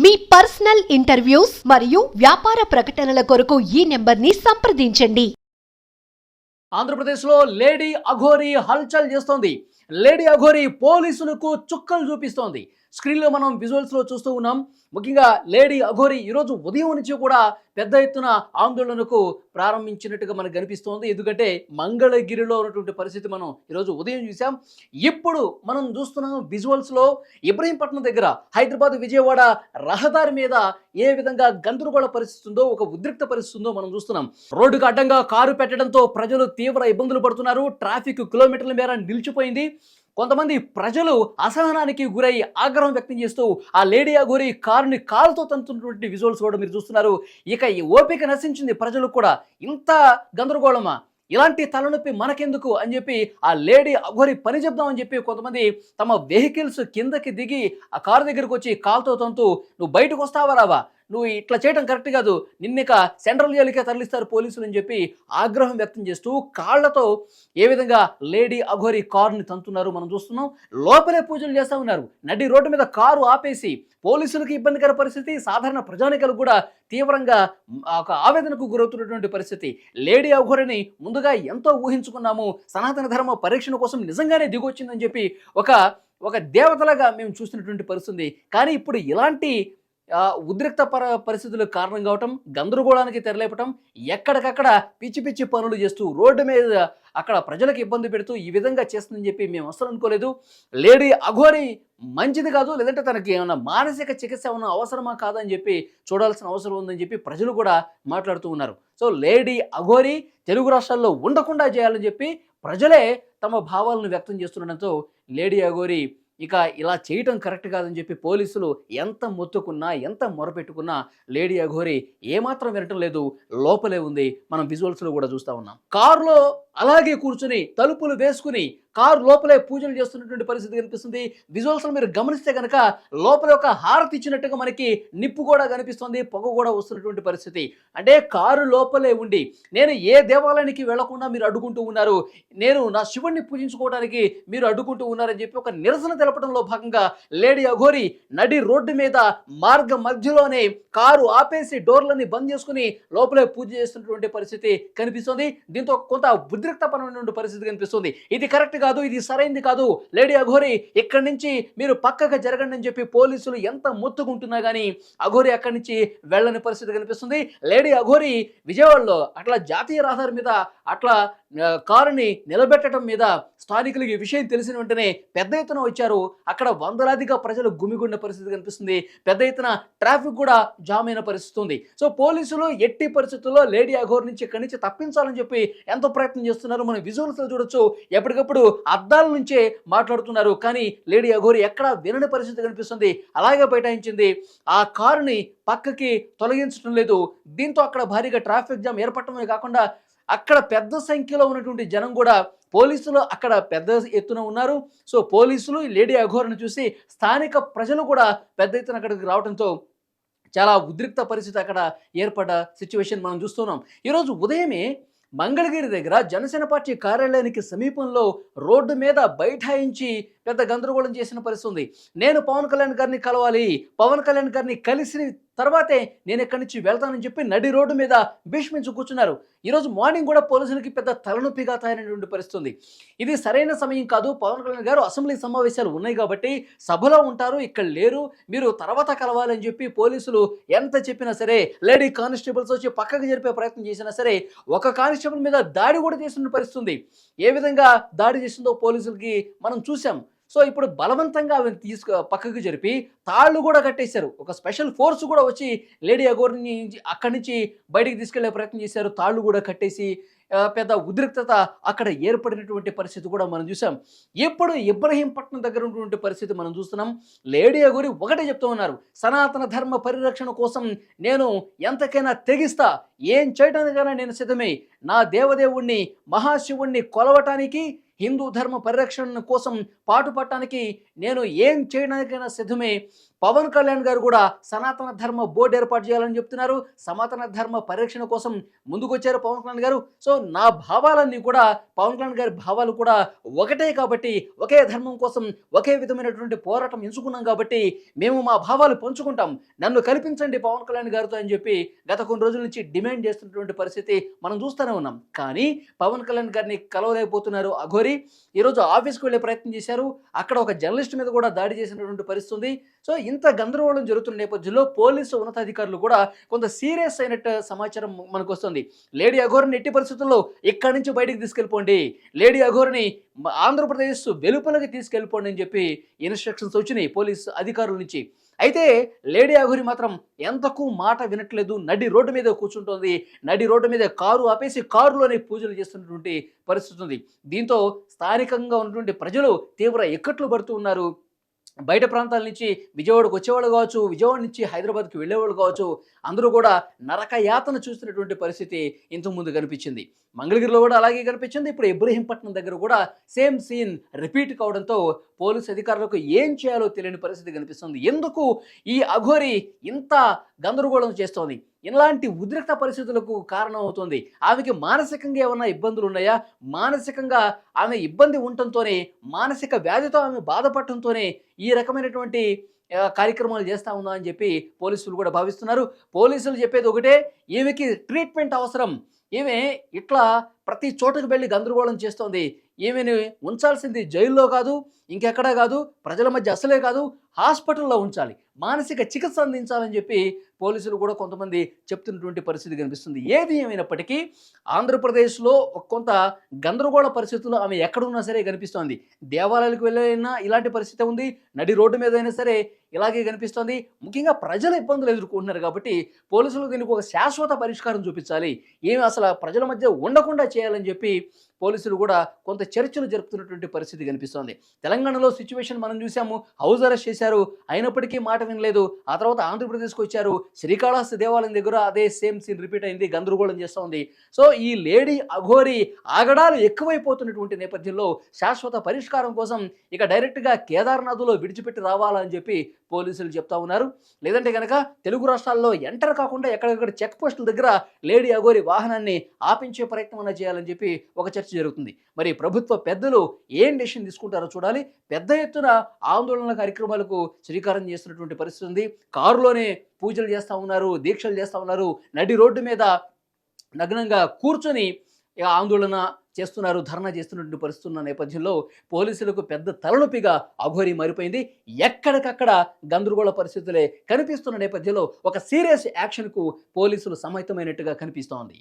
మీ personal interviews మరియు వ్యాపార ప్రకటనల కొరకు ఈ నెంబర్ని సంప్రదించండి. ఆంధ్రప్రదేశ్లో లేడీ అఘోరి హల్చల్ చేస్తోంది. లేడీ అఘోరి పోలీసులకు చుక్కలు చూపిస్తోంది. స్క్రీన్లో మనం విజువల్స్లో చూస్తూ ఉన్నాం. ముఖ్యంగా లేడీ అఘోరి ఈరోజు ఉదయం నుంచి కూడా పెద్ద ఎత్తున ఆందోళనకు ప్రారంభించినట్టుగా మనకు కనిపిస్తోంది. ఎందుకంటే మంగళగిరిలో ఉన్నటువంటి పరిస్థితి మనం ఈరోజు ఉదయం చూసాం. ఇప్పుడు మనం చూస్తున్నాం విజువల్స్లో ఇబ్రహీంపట్నం దగ్గర హైదరాబాద్ విజయవాడ రహదారి మీద ఏ విధంగా గందరగోళ పరిస్థితి ఉందో, ఒక ఉద్రిక్త పరిస్థితి ఉందో మనం చూస్తున్నాం. రోడ్డుకు అడ్డంగా కారు పెట్టడంతో ప్రజలు తీవ్ర ఇబ్బందులు పడుతున్నారు. ట్రాఫిక్ కిలోమీటర్ల మేర నిలిచిపోయింది. కొంతమంది ప్రజలు అసహనానికి గురై ఆగ్రహం వ్యక్తం చేస్తూ ఆ లేడీ అఘోరి కారుని కారుతో తంతున్నటువంటి విజువల్స్ కూడా మీరు చూస్తున్నారు. ఇక ఈ ఓపిక నశించింది ప్రజలకు కూడా. ఇంత గందరగోళమా, ఇలాంటి తలనొప్పి మనకెందుకు అని చెప్పి ఆ లేడీ అఘోరి పని చెప్దామని చెప్పి కొంతమంది తమ వెహికల్స్ కిందకి దిగి ఆ కారు దగ్గరకు వచ్చి కాలుతో తంతూ, నువ్వు బయటకు వస్తావా రావా, నువ్వు ఇట్లా చేయడం కరెక్ట్ కాదు, నిన్నిక సెంట్రల్ జైలుకే తరలిస్తారు పోలీసులు అని చెప్పి ఆగ్రహం వ్యక్తం చేస్తూ కాళ్లతో ఏ విధంగా లేడీ అఘోరి కారుని తంతున్నారు మనం చూస్తున్నాం. లోపలే పూజలు చేస్తూ ఉన్నారు. నడి రోడ్డు మీద కారు ఆపేసి పోలీసులకు ఇబ్బందికర పరిస్థితి, సాధారణ ప్రజానికలు కూడా తీవ్రంగా ఒక ఆవేదనకు గురవుతున్నటువంటి పరిస్థితి. లేడీ అఘోరిని ముందుగా ఎంతో ఊహించుకున్నాము, సనాతన ధర్మ పరీక్షణ కోసం నిజంగానే దిగొచ్చిందని చెప్పి ఒక దేవతలాగా మేము చూసినటువంటి పరిస్థితి. కానీ ఇప్పుడు ఇలాంటి ఉద్రిక్త పరిస్థితులకు కారణం కావటం, గందరగోళానికి తెరలేపటం, ఎక్కడికక్కడ పిచ్చి పిచ్చి పనులు చేస్తూ రోడ్డు మీద అక్కడ ప్రజలకు ఇబ్బంది పెడుతూ ఈ విధంగా చేస్తుందని చెప్పి మేము అసలు అనుకోలేదు. లేడీ అఘోరి మంచిది కాదు, లేదంటే తనకి ఏమైనా మానసిక చికిత్స ఏమైనా అవసరమా కాదని చెప్పి చూడాల్సిన అవసరం ఉందని చెప్పి ప్రజలు కూడా మాట్లాడుతూ ఉన్నారు. సో లేడీ అఘోరి తెలుగు రాష్ట్రాల్లో ఉండకుండా చేయాలని చెప్పి ప్రజలే తమ భావాలను వ్యక్తం చేస్తుండడంతో లేడీ అఘోరి ఇక ఇలా చేయటం కరెక్ట్ కాదని చెప్పి పోలీసులు ఎంత మొత్తుకున్నా, ఎంత మొరపెట్టుకున్నా లేడీ అఘోరి ఏమాత్రం వినటం లేదు, లోపలే ఉంది. మనం విజువల్స్లో కూడా చూస్తూ ఉన్నాం. కారులో అలాగే కూర్చుని తలుపులు వేసుకుని కారు లోపలే పూజలు చేస్తున్నటువంటి పరిస్థితి కనిపిస్తుంది. విజువల్స్లో మీరు గమనిస్తే కనుక లోపల ఒక హారతి ఇచ్చినట్టుగా మనకి నిప్పు కూడా కనిపిస్తుంది, పొగ కూడా వస్తున్నటువంటి పరిస్థితి. అంటే కారు లోపలే ఉండి నేను ఏ దేవాలయానికి వెళ్లకుండా మీరు అడ్డుకుంటూ ఉన్నారు, నేను నా శివుణ్ణి పూజించుకోవడానికి మీరు అడ్డుకుంటూ ఉన్నారని చెప్పి ఒక నిరసన తెలపడంలో భాగంగా లేడీ అఘోరి నడి రోడ్డు మీద మార్గ మధ్యలోనే కారు ఆపేసి డోర్లని బంద్ చేసుకుని లోపలే పూజ చేస్తున్నటువంటి పరిస్థితి కనిపిస్తుంది. దీంతో కొంత ఉద్రిక్తపరమైనటువంటి పరిస్థితి కనిపిస్తుంది. ఇది కరెక్ట్ కాదు, ఇది సరైంది కాదు, లేడీ అఘోరి ఇక్కడి నుంచి మీరు పక్కగా జరగండి అని చెప్పి పోలీసులు ఎంత మొత్తుకుంటున్నా కానీ అఘోరి అక్కడి నుంచి వెళ్ళని పరిస్థితి కనిపిస్తుంది. లేడీ అఘోరి విజయవాడలో అట్లా జాతీయ రహదారి మీద అట్లా కారుని నిలబెట్టడం మీద స్థానికులకి ఈ విషయం తెలిసిన వెంటనే పెద్ద ఎత్తున వచ్చారు. అక్కడ వందలాదిగా ప్రజలు గుమిగుండే పరిస్థితి కనిపిస్తుంది. పెద్ద ఎత్తున ట్రాఫిక్ కూడా జామ్ అయిన పరిస్థితి ఉంది. సో పోలీసులు ఎట్టి పరిస్థితుల్లో లేడీ అఘోరి నుంచి ఇక్కడి నుంచి తప్పించాలని చెప్పి ఎంతో ప్రయత్నం చేస్తున్నారు. మనం విజువల్స్లో చూడొచ్చు. ఎప్పటికప్పుడు అద్దాల నుంచే మాట్లాడుతున్నారు, కానీ లేడీ అఘోరి ఎక్కడా వినని పరిస్థితి కనిపిస్తుంది. అలాగే బైఠాయించింది. ఆ కారుని పక్కకి తొలగించడం లేదు. దీంతో అక్కడ భారీగా ట్రాఫిక్ జామ్ ఏర్పడటమే కాకుండా అక్కడ పెద్ద సంఖ్యలో ఉన్నటువంటి జనం కూడా, పోలీసులు అక్కడ పెద్ద ఎత్తున ఉన్నారు. సో పోలీసులు లేడీ అఘోరిని చూసి స్థానిక ప్రజలు కూడా పెద్ద ఎత్తున అక్కడికి రావడంతో చాలా ఉద్రిక్త పరిస్థితి అక్కడ ఏర్పడ్డ సిచ్యువేషన్ మనం చూస్తున్నాం. ఈరోజు ఉదయమే మంగళగిరి దగ్గర జనసేన పార్టీ కార్యాలయానికి సమీపంలో రోడ్డు మీద బైఠాయించి పెద్ద గందరగోళం చేసిన పరిస్థితి ఉంది. నేను పవన్ కళ్యాణ్ గారిని కలవాలి, పవన్ కళ్యాణ్ గారిని కలిసి తర్వాతే నేను ఎక్కడి నుంచి వెళ్తానని చెప్పి నడి రోడ్డు మీద భీష్మించి కూర్చున్నారు. ఈరోజు మార్నింగ్ కూడా పోలీసులకి పెద్ద తలనొప్పిగా తయారైనటువంటి పరిస్థితి ఉంది. ఇది సరైన సమయం కాదు, పవన్ కళ్యాణ్ గారు అసెంబ్లీ సమావేశాలు ఉన్నాయి కాబట్టి సభలో ఉంటారు, ఇక్కడ లేరు, మీరు తర్వాత కలవాలని చెప్పి పోలీసులు ఎంత చెప్పినా సరే, లేడీ కానిస్టేబుల్స్ వచ్చి పక్కకు జరిపే ప్రయత్నం చేసినా సరే ఒక కానిస్టేబుల్ మీద దాడి కూడా చేసిన పరిస్థితి ఉంది. ఏ విధంగా దాడి చేసిందో పోలీసులకి మనం చూసాం. సో ఇప్పుడు బలవంతంగా ఆమెను పక్కకు జరిపి తాళ్ళు కూడా కట్టేశారు. ఒక స్పెషల్ ఫోర్స్ కూడా వచ్చి లేడీ అఘోరిని అక్కడి నుంచి బయటికి తీసుకెళ్లే ప్రయత్నం చేశారు. తాళ్ళు కూడా కట్టేసి పెద్ద ఉద్రిక్తత అక్కడ ఏర్పడినటువంటి పరిస్థితి కూడా మనం చూసాం. ఇప్పుడు ఇబ్రహీంపట్నం దగ్గర ఉన్నటువంటి పరిస్థితి మనం చూస్తున్నాం. లేడీ అఘోరి ఒకటే చెప్తూ ఉన్నారు, సనాతన ధర్మ పరిరక్షణ కోసం నేను ఎంతకైనా తెగిస్తా, ఏం చేయడానికైనా నేను సిద్ధమే, నా దేవదేవుణ్ణి మహాశివుణ్ణి కొలవటానికి, హిందూ ధర్మ పరిరక్షణ కోసం పాటుపడటానికి నేను ఏం చేయడానికైనా సిద్ధమే, పవన్ కళ్యాణ్ గారు కూడా సనాతన ధర్మ బోర్డు ఏర్పాటు చేయాలని చెప్తున్నారు. సనాతన ధర్మ పరిరక్షణ కోసం ముందుకొచ్చారు పవన్ కళ్యాణ్ గారు. సో నా భావాలన్నీ కూడా పవన్ కళ్యాణ్ గారి భావాలు కూడా ఒకటే కాబట్టి, ఒకే ధర్మం కోసం ఒకే విధమైనటువంటి పోరాటం ఎంచుకున్నాం కాబట్టి మేము మా భావాలు పంచుకుంటాం, నన్ను కల్పించండి పవన్ కళ్యాణ్ గారితో అని చెప్పి గత కొన్ని రోజుల నుంచి డిమాండ్ చేస్తున్నటువంటి పరిస్థితి మనం చూస్తూనే ఉన్నాం. కానీ పవన్ కళ్యాణ్ గారిని కలవలేకపోతున్నారు అఘోరి. ఈరోజు ఆఫీస్కి వెళ్ళే ప్రయత్నం చేశారు. అక్కడ ఒక జర్నలిస్ట్ మీద కూడా దాడి చేసినటువంటి పరిస్థితి ఉంది. సో ఇంత గందరగోళం జరుగుతున్న నేపథ్యంలో పోలీసు ఉన్నతాధికారులు కూడా కొంత సీరియస్ అయినట్టు సమాచారం మనకు వస్తుంది. లేడీ అఘోరిని ఎట్టి పరిస్థితుల్లో ఇక్కడి నుంచి బయటికి తీసుకెళ్ళిపోండి, లేడీ అఘోరిని ఆంధ్రప్రదేశ్ వెలుపలకి తీసుకెళ్ళిపోండి అని చెప్పి ఇన్స్ట్రక్షన్స్ వచ్చినాయి పోలీసు అధికారుల నుంచి. అయితే లేడీ అఘోరి మాత్రం ఎంతకు మాట వినట్లేదు. నడి రోడ్డు మీద కూర్చుంటోంది. నడి రోడ్డు మీద కారు ఆపేసి కారులోనే పూజలు చేస్తున్నటువంటి పరిస్థితి ఉంది. దీంతో స్థానికంగా ఉన్నటువంటి ప్రజలు తీవ్ర ఇక్కట్లు పడుతూ ఉన్నారు. బయట ప్రాంతాల నుంచి విజయవాడకు వచ్చేవాళ్ళు కావచ్చు, విజయవాడ నుంచి హైదరాబాద్కి వెళ్ళేవాళ్ళు కావచ్చు, అందరూ కూడా నరక యాతన చూస్తున్నటువంటి పరిస్థితి ఇంతకుముందు కనిపించింది. మంగళగిరిలో కూడా అలాగే కనిపించింది. ఇప్పుడు ఇబ్రహీంపట్నం దగ్గర కూడా సేమ్ సీన్ రిపీట్ కావడంతో పోలీసు అధికారులకు ఏం చేయాలో తెలియని పరిస్థితి కనిపిస్తుంది. ఎందుకు ఈ అఘోరి ఇంత గందరగోళం చేస్తోంది? ఇలాంటి ఉద్రిక్త పరిస్థితులకు కారణం అవుతుంది. ఆమెకి మానసికంగా ఏమన్నా ఇబ్బందులు ఉన్నాయా? మానసికంగా ఆమె ఇబ్బంది ఉండటంతోనే, మానసిక వ్యాధితో ఆమె బాధపడటంతోనే ఈ రకమైనటువంటి కార్యక్రమాలు చేస్తూ ఉందా అని చెప్పి పోలీసులు కూడా భావిస్తున్నారు. పోలీసులు చెప్పేది ఒకటే, ఈమెకి ట్రీట్మెంట్ అవసరం. ఈమె ఇట్లా ప్రతి చోటుకు వెళ్ళి గందరగోళం చేస్తోంది. ఈమెను ఉంచాల్సింది జైల్లో కాదు, ఇంకెక్కడా కాదు, ప్రజల మధ్య అసలే కాదు, హాస్పిటల్లో ఉంచాలి, మానసిక చికిత్స అందించాలని చెప్పి పోలీసులు కూడా కొంతమంది చెప్తున్నటువంటి పరిస్థితి కనిపిస్తుంది. ఏది ఏమైనప్పటికీ ఆంధ్రప్రదేశ్లో కొంత గందరగోళ పరిస్థితుల్లో ఆమె ఎక్కడున్నా సరే కనిపిస్తోంది. దేవాలయాలకు వెళ్ళైనా ఇలాంటి పరిస్థితి ఉంది, నడి రోడ్డు మీద అయినా సరే ఇలాగే కనిపిస్తోంది. ముఖ్యంగా ప్రజలు ఇబ్బందులు ఎదుర్కొంటున్నారు కాబట్టి పోలీసులు దీనికి ఒక శాశ్వత పరిష్కారం చూపించాలి, ఏమి అసలు ప్రజల మధ్య ఉండకుండా చేయాలని చెప్పి పోలీసులు కూడా కొంత చర్చలు జరుపుతున్నటువంటి పరిస్థితి కనిపిస్తోంది. తెలంగాణలో సిచ్యువేషన్ మనం చూసాము. హౌస్ అరెస్ట్ చేశారు, అయినప్పటికీ మాట వినలేదు. ఆ తర్వాత ఆంధ్రప్రదేశ్కి వచ్చారు. శ్రీకాళహస్తి దేవాలయం దగ్గర అదే సేమ్ సీన్ రిపీట్ అయింది, గందరగోళం చేస్తోంది. సో ఈ లేడీ అఘోరి ఆగడాలు ఎక్కువైపోతున్నటువంటి నేపథ్యంలో శాశ్వత పరిష్కారం కోసం ఇక డైరెక్ట్గా కేదార్నాథ్లో విడిచిపెట్టి రావాలని చెప్పి పోలీసులు చెప్తా ఉన్నారు. లేదంటే కనుక తెలుగు రాష్ట్రాల్లో ఎంటర్ కాకుండా ఎక్కడెక్కడ చెక్ పోస్టుల దగ్గర లేడీ అఘోరి వాహనాన్ని ఆపించే ప్రయత్నం చేయాలని చెప్పి ఒక చర్చ జరుగుతుంది. మరి ప్రభుత్వ పెద్దలు ఏం డెసిషన్ తీసుకుంటారో చూడాలి. పెద్ద ఎత్తున ఆందోళన కార్యక్రమాలకు శ్రీకారం చేస్తున్నటువంటి పరిస్థితి ఉంది. కారులోనే పూజలు చేస్తూ ఉన్నారు, దీక్షలు చేస్తూ ఉన్నారు, నడి రోడ్డు మీద నగ్నంగా కూర్చొని ఆందోళన చేస్తున్నారు, ధర్నా చేస్తున్నటువంటి పరిస్థితి ఉన్న నేపథ్యంలో పోలీసులకు పెద్ద తలనొప్పిగా అఘోరి మారిపోయింది. ఎక్కడికక్కడ గందరగోళ పరిస్థితులే కనిపిస్తున్న నేపథ్యంలో ఒక సీరియస్ యాక్షన్కు పోలీసులు సమ్మతమైనట్టుగా కనిపిస్తోంది.